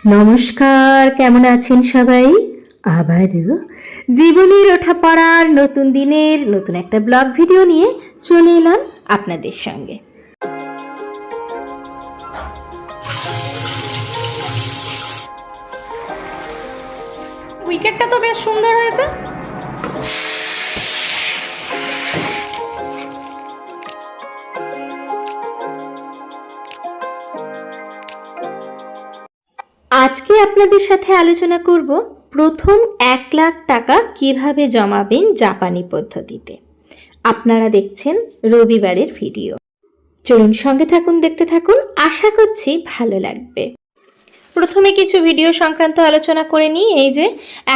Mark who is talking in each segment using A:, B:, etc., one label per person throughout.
A: নমস্কার, কেমন আছেন সবাই? আবারও জীবনের ওঠা পড়ার নতুন দিনের নতুন একটা ব্লগ ভিডিও নিয়ে চলে এলাম আপনাদের সঙ্গে।
B: উইকেটটা তো বেশ সুন্দর হয়েছে।
A: আজকে আপনাদের সাথে আলোচনা করব প্রথম 1,00,000 টাকা কিভাবে জমাবেন জাপানি পদ্ধতিতে। আপনারা দেখছেন রবিবারের ভিডিও। চলুন সঙ্গে থাকুন, দেখতে থাকুন, আশা করছি ভালো লাগবে। প্রথমে কিছু ভিডিও সংক্রান্ত আলোচনা করে নিই। এই যে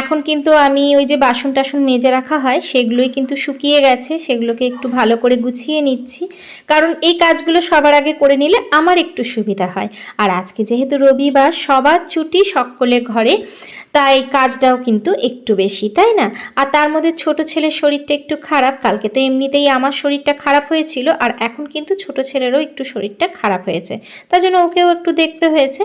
A: এখন কিন্তু আমি ওই যে বাসন টাসন মেজে রাখা হয় সেগুলোই কিন্তু শুকিয়ে গেছে, সেগুলোকে একটু ভালো করে গুছিয়ে নিচ্ছি, কারণ এই কাজগুলো সবার আগে করে নিলে আমার একটু সুবিধা হয়। আর আজকে যেহেতু রবিবার, সবার ছুটি, সকলে ঘরে, তাই কাজটাও কিন্তু একটু বেশি, তাই না? আর তার মধ্যে ছোট ছেলের শরীরটা একটু খারাপ। কালকে তো এমনিতেই আমার শরীরটা খারাপ হয়েছিল, আর এখন কিন্তু ছোট ছেলেরও একটু শরীরটা খারাপ হয়েছে, তার জন্য ওকেও একটু দেখতে হয়েছে।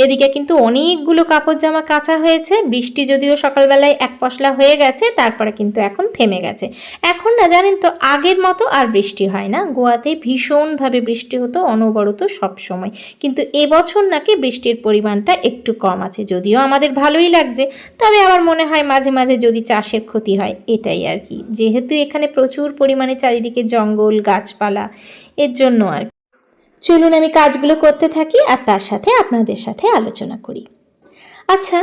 A: এদিকে কিন্তু অনেকগুলো কাপড় জামা কাচা হয়েছে। বৃষ্টি যদিও সকালবেলায় এক পশলা হয়ে গেছে, তারপরে কিন্তু এখন থেমে গেছে। এখন না জানেন তো, আগের মতো আর বৃষ্টি হয় না। গোয়াতে ভীষণভাবে বৃষ্টি হতো অনবরত সব সময়, কিন্তু এবছর নাকি বৃষ্টির পরিমাণটা একটু কম আছে। যদিও আমাদের ভালোই লাগছে, তবে আমার মনে হয় মাঝে মাঝে যদি চাষের ক্ষতি হয়, এটাই আর কি। যেহেতু এখানে প্রচুর পরিমাণে চারিদিকে জঙ্গল গাছপালা, এর জন্য আর কি। চলুন আমি কাজগুলো করতে থাকি আর তার সাথে আপনাদের সাথে আলোচনা করি। আচ্ছা,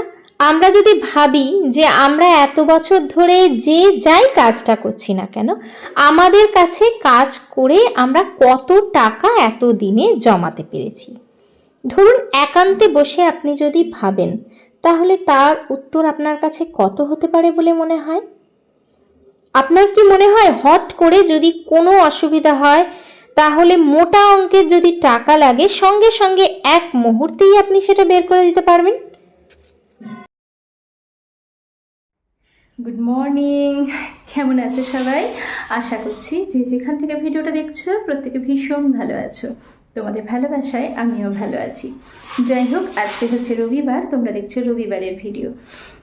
A: আমরা যদি ভাবি যে আমরা এত বছর ধরে যে যাই কাজটা করছি না কেন, আমাদের কাছে কাজ করে আমরা কত টাকা এত দিনে জমাতে পেরেছি, ধরুন একান্তে বসে আপনি যদি ভাবেন, তাহলে তার উত্তর আপনার কাছে কত হতে পারে বলে মনে হয়? আপনার কি মনে হয় হট করে যদি কোনো অসুবিধা হয়, তাহলে মোটা অঙ্কের যদি টাকা লাগে, সঙ্গে সঙ্গে এক মুহূর্তেই আপনি সেটা বের করে দিতে পারবেন?
B: গুড মর্নিং, কেমন আছো সবাই? আশা করছি যে যেখান থেকে ভিডিওটা দেখছো প্রত্যেকে ভীষণ ভালো আছো। তোমাদের ভালোবাসায় আমিও ভালো আছি। যাই হোক, আজকে হচ্ছে রবিবার, তোমরা দেখছো রবিবারের ভিডিও।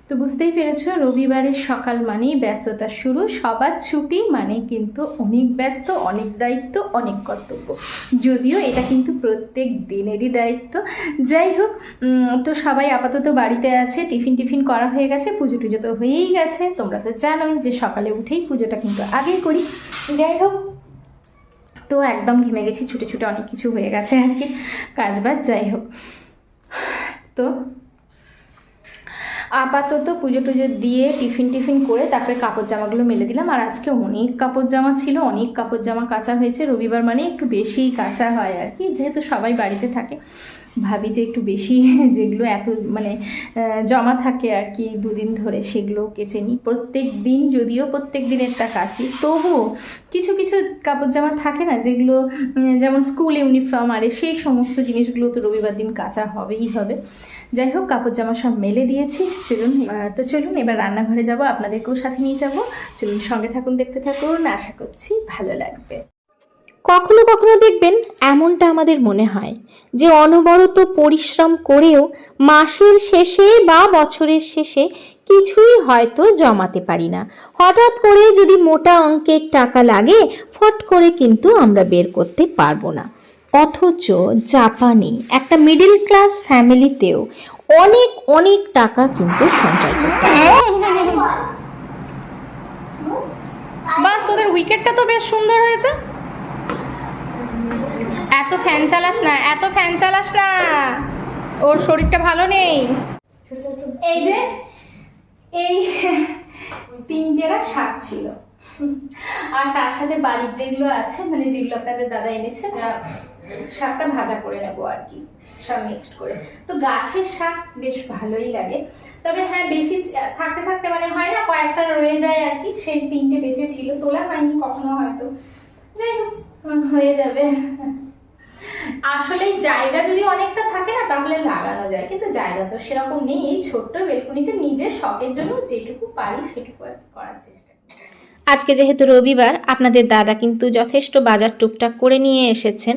B: তো বুঝতেই পেরেছো, রবিবারের সকাল মানেই ব্যস্ততা শুরু। সবার ছুটি মানে কিন্তু অনেক ব্যস্ত, অনেক দায়িত্ব, অনেক কর্তব্য। যদিও এটা কিন্তু প্রত্যেক দিনেরই দায়িত্ব। যাই হোক, তো সবাই আপাতত বাড়িতে আছে, টিফিন করা হয়ে গেছে, পুজো টুজো তো হয়েই গেছে। তোমরা তো জানোই যে সকালে উঠেই পুজোটা কিন্তু আগেই করি। যাই হোক, তো একদম ঘেমে গেছি, ছুটে ছুটে অনেক কিছু হয়ে গেছে আর কি কাজবাজ। যাই হোক, তো আপাতত পুজো টুজো দিয়ে টিফিন করে তারপরে কাপড় জামাগুলো মেলে দিলাম। আর আজকে অনেক কাপড় জামা ছিল, অনেক কাপড় জামা কাচা হয়েছে। রবিবার মানে একটু বেশিই কাচা হয় আর কি, যেহেতু সবাই বাড়িতে থাকে। ভাবি যে একটু বেশি যেগুলো এত মানে জমা থাকে আর কি দুদিন ধরে, সেগুলো কেচে নিই প্রত্যেক দিন। যদিও প্রত্যেক দিনেরটা কাচি, তবুও কিছু কিছু কাপড় জামা থাকে না যেগুলো, যেমন স্কুল ইউনিফর্ম, আরে সেই সমস্ত জিনিসগুলো তো রবিবার দিন কাচা হবেই হবে। যাই হোক, কাপড় জামা সব মেলে দিয়েছি। চলুন এবার রান্নাঘরে যাব, আপনাদেরকেও সাথে নিয়ে যাব। চলুন সঙ্গে থাকুন, দেখতে থাকুন, আশা করছি ভালো লাগবে।
A: কখনো কখনো দেখবেন এমনটা আমাদের মনে হয় যে অনবরত পরিশ্রম করেও মাসের শেষে বা বছরের শেষে কিছুই হয়তো জমাতে পারি না। হঠাৎ করে যদি মোটা অঙ্কের টাকা লাগে, ফট করে কিন্তু আমরা বের করতে পারবো না। অথচ জাপানে একটা মিডল ক্লাস ফ্যামিলিতেও অনেক অনেক টাকা কিন্তু সঞ্চয় করতে হয়।
B: বাহ, তোদের উইকেটটা তো বেশ সুন্দর হয়েছে। এত ফ্যান চালাস না, ওর শরীরটা ভালো নেই। এই যে এই 3 শাক ছিল, আর তার সাথে বাড়ির যেগুলো আছে, মানে যেগুলো আপনাদের দাদা এনেছে, শাকটা ভাজা করে নেবো আর কি, সব মিক্সড করে। তো গাছের শাক বেশ ভালোই লাগে, তবে হ্যাঁ বেশি থাকতে থাকতে মানে হয় না, কয়েকটা রয়ে যায় আর কি। সেই 3টে বেঁচে ছিল, তোলা হয়নি কখনো হয়তো। যাই হোক, হয়ে যাবে। আসলে জায়গা যদি অনেকটা থাকে না, তাহলে লাগানো যায়, কিন্তু জায়গা তো সেরকম নেই। এই ছোট্ট বেলকুনিতে নিজের শখের জন্য যেটুকু পারি সেটুকু করার চেষ্টা।
A: আজকে যেহেতু রবিবার, আপনাদের দাদা কিন্তু যথেষ্ট বাজার টুকটাক করে নিয়ে এসেছেন।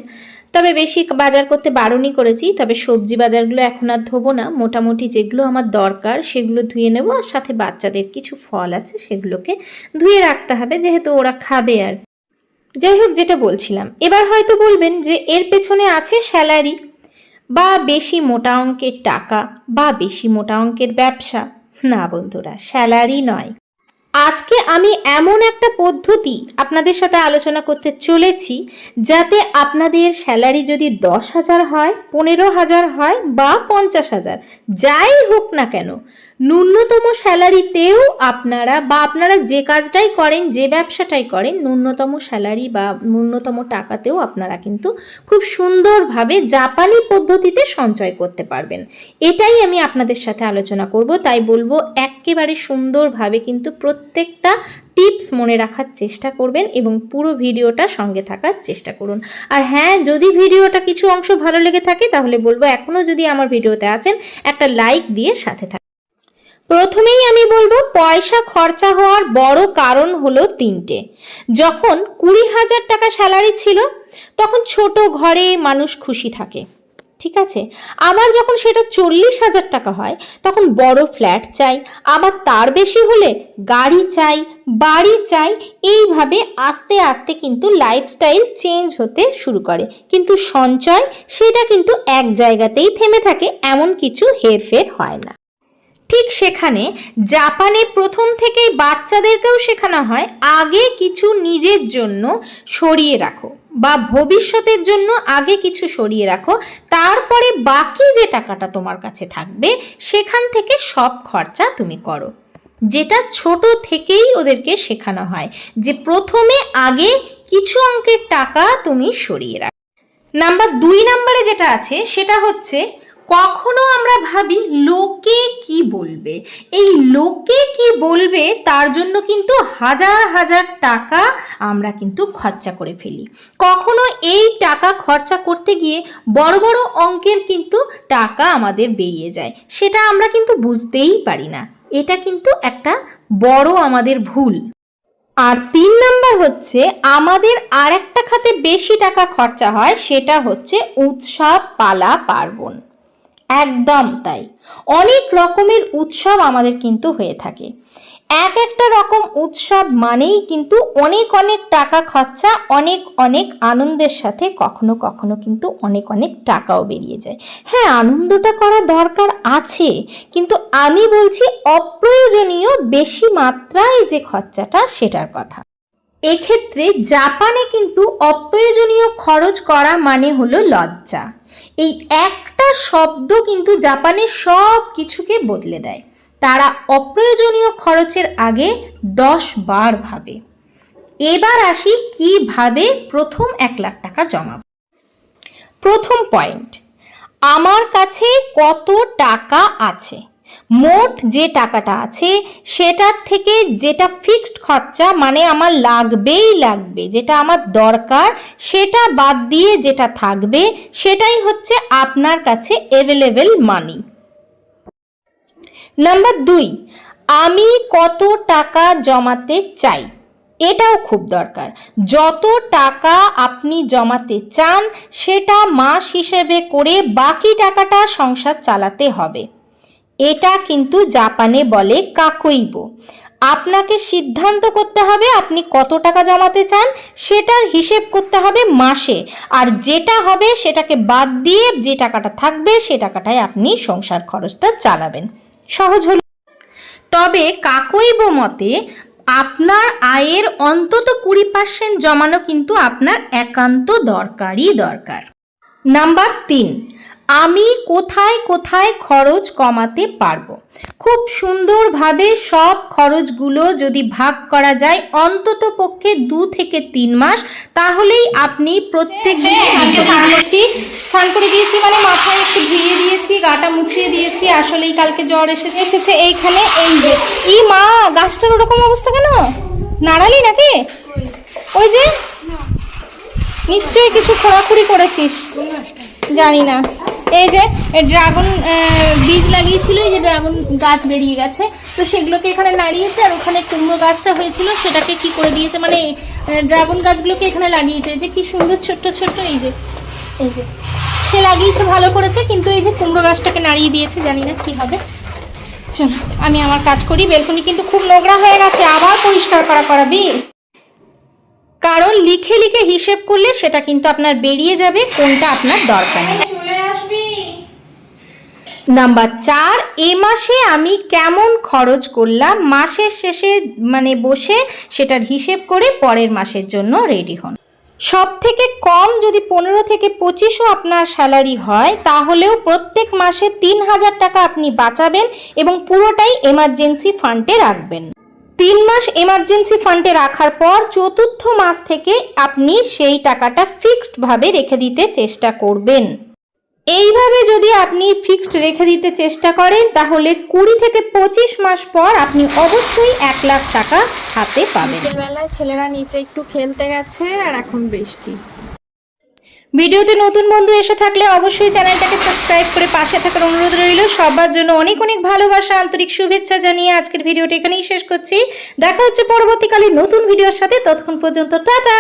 A: তবে বেশি বাজার করতে বারণই করেছি। তবে সবজি বাজারগুলো এখন আর ধোবো না, মোটামুটি যেগুলো আমার দরকার সেগুলো ধুয়ে নেবো, আর সাথে বাচ্চাদের কিছু ফল আছে সেগুলোকে ধুয়ে রাখতে হবে, যেহেতু ওরা খাবে। আর যাই হোক, যেটা বলছিলাম, এবার হয়তো বলবেন যে এর পেছনে আছে স্যালারি বা বেশি মোটা অঙ্কের টাকা বা বেশি মোটা অঙ্কের ব্যবসা। না বন্ধুরা, স্যালারি নয়। আজকে আমি এমন একটা পদ্ধতি আপনাদের সাথে আলোচনা করতে চলেছি, যাতে আপনাদের স্যালারি যদি 10,000 হয়, 15,000 হয় বা 50,000, যাই হোক না কেন, ন্যূনতম স্যালারিতেও আপনারা বা আপনারা যে কাজটাই করেন, যে ব্যবসাটাই করেন, ন্যূনতম স্যালারি বা ন্যূনতম টাকাতেও আপনারা কিন্তু খুব সুন্দরভাবে জাপানি পদ্ধতিতে সঞ্চয় করতে পারবেন। এটাই আমি আপনাদের সাথে আলোচনা করব। তাই বলবো একেবারে সুন্দরভাবে কিন্তু প্রত্যেকটা টিপস মনে রাখার চেষ্টা করবেন এবং পুরো ভিডিওটা সঙ্গে থাকার চেষ্টা করুন। আর হ্যাঁ, যদি ভিডিওটা কিছু অংশ ভালো লেগে থাকে তাহলে বলবো, এখনো যদি আমার ভিডিওতে আছেন, একটা লাইক দিয়ে সাথে থাকুন। প্রথমেই আমি বলবো, পয়সা খরচা হওয়ার বড় কারণ হলো 3টে। যখন 20,000 টাকা স্যালারি ছিল তখন ছোট ঘরে মানুষ খুশি থাকে, ঠিক আছে। আবার যখন সেটা 40,000 টাকা হয় তখন বড় ফ্ল্যাট চাই, আবার তার বেশি হলে গাড়ি চাই, বাড়ি চাই। এইভাবে আস্তে আস্তে কিন্তু লাইফস্টাইল চেঞ্জ হতে শুরু করে, কিন্তু সঞ্চয় সেটা কিন্তু এক জায়গাতেই থেমে থাকে, এমন কিছু হেরফের হয় না। ঠিক সেখানে জাপানে প্রথম থেকেই বাচ্চাদেরকেও শেখানো হয়, আগে কিছু নিজের জন্য সরিয়ে রাখো বা ভবিষ্যতের জন্য আগে কিছু সরিয়ে রাখো, তারপরে বাকি যে টাকাটা তোমার কাছে থাকবে সেখান থেকে সব খরচা তুমি করো। যেটা ছোট থেকেই ওদেরকে শেখানো হয় যে প্রথমে আগে কিছু অঙ্কের টাকা তুমি সরিয়ে রাখো। নাম্বার 2 নম্বরে যেটা আছে সেটা হচ্ছে, কখনো আমরা ভাবি লোকে কি বলবে। এই লোকে কি বলবে তার জন্য কিন্তু হাজার হাজার টাকা আমরা কিন্তু খরচা করে ফেলি। কখনো এই টাকা খরচা করতে গিয়ে বড় বড় অঙ্কের কিন্তু টাকা আমাদের বেরিয়ে যায়, সেটা আমরা কিন্তু বুঝতেই পারি না। এটা কিন্তু একটা বড় আমাদের ভুল। আর 3 নাম্বার হচ্ছে, আমাদের আর একটা খাতে বেশি টাকা খরচা হয়, সেটা হচ্ছে উৎসব পালা পার্বণ। একদম তাই, অনেক রকমের উৎসব আমাদের কিন্তু হয়ে থাকে। এক একটা রকম উৎসব মানেই কিন্তু অনেক অনেক টাকা খরচা, অনেক অনেক আনন্দের সাথে কখনো কখনো কিন্তু অনেক অনেক টাকাও বেরিয়ে যায়। হ্যাঁ, আনন্দটা করা দরকার আছে, কিন্তু আমি বলছি অপ্রয়োজনীয় বেশি মাত্রায় যে খরচাটা, সেটার কথা। এক্ষেত্রে জাপানে কিন্তু অপ্রয়োজনীয় খরচ করা মানে হলো লজ্জা। এই একটা শব্দ কিন্তু জাপানের সব কিছুকে বদলে দেয়। তারা অপ্রয়োজনীয় খরচের আগে 10 বার ভাবে। এবার আসি কিভাবে প্রথম 1 লাখ টাকা জমাবো। প্রথম পয়েন্ট, আমার কাছে কত টাকা আছে। মোট যে টাকাটা আছে সেটার থেকে যেটা ফিক্সড খরচা, মানে আমার লাগবেই লাগবে, যেটা আমার দরকার, সেটা বাদ দিয়ে যেটা থাকবে সেটাই হচ্ছে আপনার কাছে অ্যাভেলেবেল মানি। নাম্বার 2, আমি কত টাকা জমাতে চাই। এটাও খুব দরকার। যত টাকা আপনি জমাতে চান সেটা মাস হিসেবে করে বাকি টাকাটা সংসার চালাতে হবে। এটা কিন্তু জাপানে বলে কাকুইবো। আপনাকে সিদ্ধান্ত করতে হবে আপনি কত টাকা জমাতে চান, সেটার হিসেব করতে হবে মাসে, আর যেটা হবে সেটাকে বাদ দিয়ে যে টাকাটা থাকবে সে টাকাটাই আপনি সংসার খরচটা চালাবেন। সহজ হলো। তবে কাকুইবো মতে আপনার আয়ের অন্তত 20% জমানো কিন্তু আপনার একান্ত দরকারই দরকার। নাম্বার 3, আমি কোথায় কোথায় খরচ কমাতে পারবো। খুব সুন্দরভাবে সব খরচগুলো যদি ভাগ করা যায় অন্তত পক্ষে 2 থেকে 3 মাস, তাহলেই আপনি প্রত্যেক দিন স্নান করে দিয়েছি, মানে মাথায় একটু ধুয়ে দিয়েছি, গাটা মুছিয়ে দিয়েছি। আসলেই কালকে জ্বর এসেছে এইখানে। এই যে ই মা, গাছটার ওরকম অবস্থা কেন? নাড়ালি নাকি? ওই যে নিশ্চয়ই কিছু খোঁড়াখুড়ি করেছিস, জানি না। এই যে ড্রাগন বীজ লাগিয়েছিল, এই যে ড্রাগন গাছ বেরিয়ে গেছে, তো সেগুলোকে এখানে নাড়িয়েছে। আর ওখানে কুমড়ো গাছটা হয়েছিল সেটাকে কি করে দিয়েছে, মানে ড্রাগন গাছগুলোকে এখানে লাগিয়েছে। যে কি সুন্দর ছোট্ট ছোট্ট, এই যে
B: এই যে সে লাগিয়েছে, ভালো করেছে, কিন্তু এই যে কুমড়ো গাছটাকে নাড়িয়ে দিয়েছে, জানি না কি হবে। চলো আমি আমার কাজ করি। বেলকনি কিন্তু খুব নোংরা হয়ে গেছে, আবার পরিষ্কার করাবি।
A: কারণ লিখে লিখে হিসেব করলে সেটা কিন্তু আপনার বেরিয়ে যাবে কোনটা আপনার দরকার নেই।
B: চলে আসবি।
A: নাম্বার 4, এ মাসে আমি কেমন খরচ করলাম মাসের শেষে বসে সেটার হিসেব করে পরের মাসের জন্য রেডি হন। সব থেকে কম যদি 15 থেকে 25ও আপনার স্যালারি হয়, তাহলেও প্রত্যেক মাসে 3000 টাকা আপনি বাঁচাবেন এবং পুরোটাই এমার্জেন্সি ফান্ডে রাখবেন। 3 মাস এমার্জেন্সি ফান্ডে রাখার পর চতুর্থ মাস থেকে আপনি সেই টাকাটা ফিক্সড ভাবে রেখে দিতে চেষ্টা করবেন। এইভাবে যদি আপনি ফিক্সড রেখে দিতে চেষ্টা করেন, তাহলে 20 থেকে 25 মাস পর আপনি অবশ্যই 1 লাখ টাকা হাতে পাবেন।
B: বিকেলবেলায় ছেলেরা নিচে একটু খেলতে গেছে, আর এখন বৃষ্টি।
A: ভিডিওতে নতুন বন্ধু এসে থাকলে অবশ্যই চ্যানেলটাকে সাবস্ক্রাইব করে পাশে থাকার অনুরোধ রইল। সবার জন্য অনেক অনেক ভালোবাসা, আন্তরিক শুভেচ্ছা জানিয়ে আজকের ভিডিওটা এখানেই শেষ করছি। দেখা হচ্ছে পরবর্তীকালে নতুন ভিডিওর সাথে। ততক্ষণ পর্যন্ত টাটা।